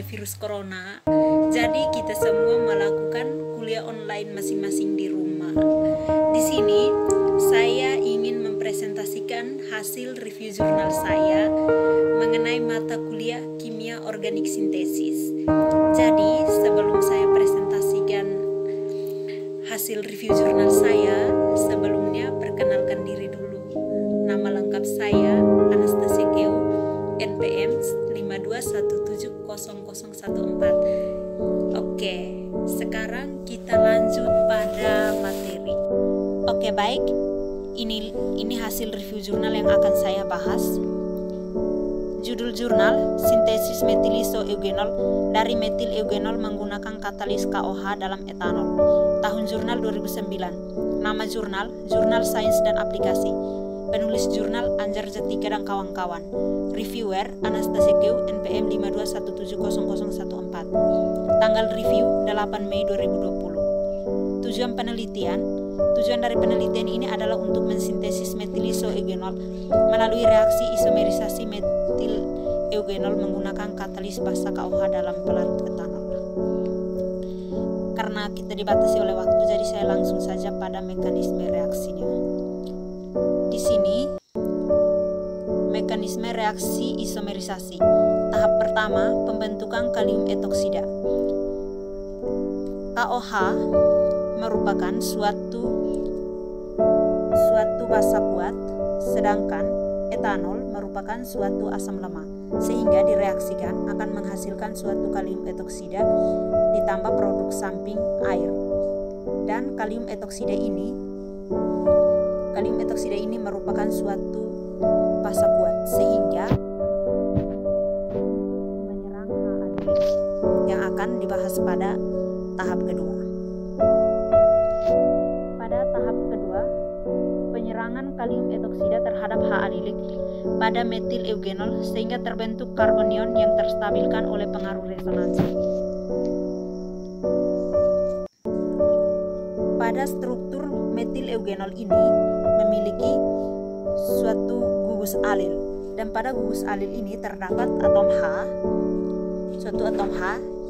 oleh virus corona. Jadi kita semua melakukan kuliah online masing-masing di rumah. Di sini saya ingin mempresentasikan hasil review jurnal saya mengenai mata kuliah kimia organik sintesis. Jadi sebelum saya presentasikan hasil review jurnal saya, sebelumnya perkenalkan diri dulu. Nama lengkap saya Anastasia Keu, NPM 52170014. Oke, sekarang kita lanjut pada materi. Oke, baik. Ini hasil review jurnal yang akan saya bahas. Judul jurnal, sintesis metilisoeugenol dari metil eugenol menggunakan katalis KOH dalam etanol. Tahun jurnal 2009. Nama jurnal, Jurnal Sains dan Aplikasi. Penulis jurnal, Anjar Jatika dan kawan-kawan. Reviewer, Anastasia Keu, NPM 52170014. Tanggal review, 8 Mei 2020. Tujuan penelitian. Tujuan dari penelitian ini adalah untuk mensintesis metilisoeugenol melalui reaksi isomerisasi metil eugenol menggunakan katalis basa KOH dalam pelarut etanol. Karena kita dibatasi oleh waktu, jadi saya langsung saja pada mekanisme reaksinya. Di sini mekanisme reaksi isomerisasi. Tahap pertama, pembentukan kalium etoksida. KOH merupakan suatu basa kuat, sedangkan etanol merupakan suatu asam lemah, sehingga direaksikan akan menghasilkan suatu kalium etoksida ditambah produk samping air. Dan kalium etoksida ini merupakan suatu basa kuat, sehingga menyerang H yang akan dibahas pada tahap kedua. Pada tahap kedua, penyerangan kalium etoksida terhadap H-alilik pada metil eugenol sehingga terbentuk karbonion yang terstabilkan oleh pengaruh resonansi. Pada struktur metil eugenol ini memiliki suatu gugus alil, dan pada gugus alil ini terdapat suatu atom H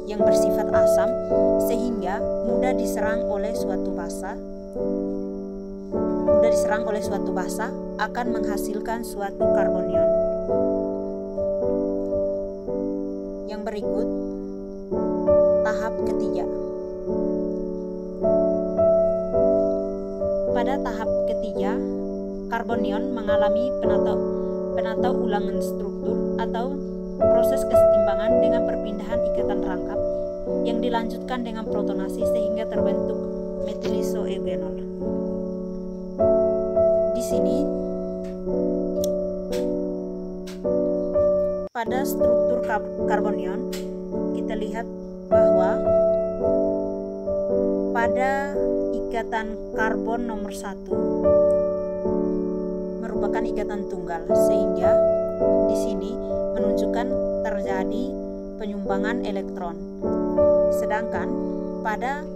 yang bersifat asam sehingga mudah diserang oleh suatu basa akan menghasilkan suatu karbonion. Yang berikut, tahap ketiga. Pada tahap ketiga, karbonion mengalami penata ulangan struktur atau proses kesetimbangan dengan perpindahan ikatan rangkap yang dilanjutkan dengan protonasi sehingga terbentuk metilisoeugenol. Di sini pada struktur karbonion kita lihat bahwa pada ikatan karbon nomor 1 merupakan ikatan tunggal, sehingga di sini menunjukkan terjadi penyumbangan elektron. Sedangkan pada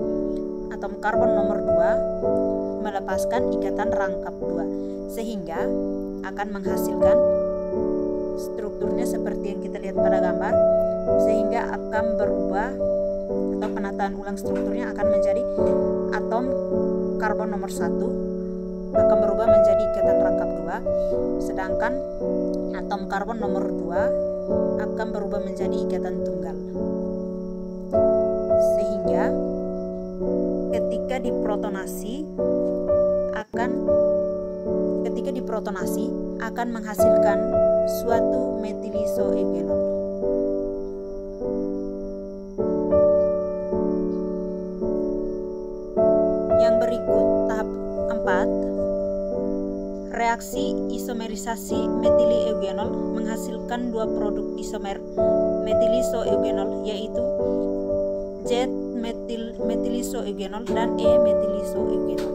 atom karbon nomor 2 melepaskan ikatan rangkap 2, sehingga akan menghasilkan strukturnya seperti yang kita lihat pada gambar, sehingga akan berubah atau penataan ulang strukturnya akan menjadi atom karbon nomor 1 akan berubah menjadi ikatan rangkap 2, sedangkan atom karbon nomor 2 akan berubah menjadi ikatan tunggal. Sehingga ketika diprotonasi akan menghasilkan suatu metilisoeugenol. Yang berikut, tahap 4. Reaksi isomerisasi metilieugenol menghasilkan dua produk isomer metilisoeugenol, yaitu Z-metilisoeugenol dan E-metilisoeugenol.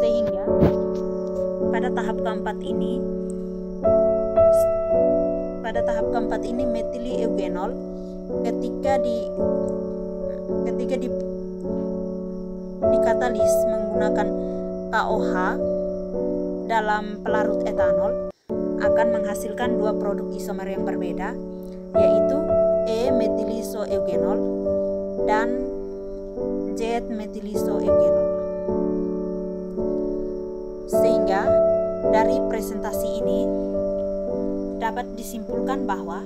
Sehingga pada tahap keempat ini metilieugenol ketika dikatalis menggunakan KOH dalam pelarut etanol akan menghasilkan dua produk isomer yang berbeda, yaitu E-metilisoeugenol dan Z-metilisoeugenol. Sehingga dari presentasi ini dapat disimpulkan bahwa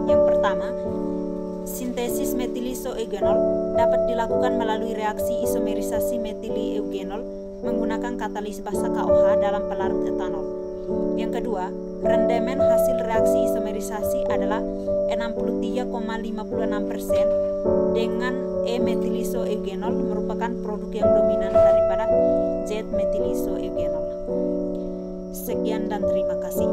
yang pertama, sintesis metilisoeugenol dapat dilakukan melalui reaksi isomerisasi metilieugenol menggunakan katalis basa KOH dalam pelarut etanol. Yang kedua, rendemen hasil reaksi isomerisasi adalah 63,56% dengan E-metilisoeugenol merupakan produk yang dominan daripada Z-metilisoeugenol. Sekian dan terima kasih.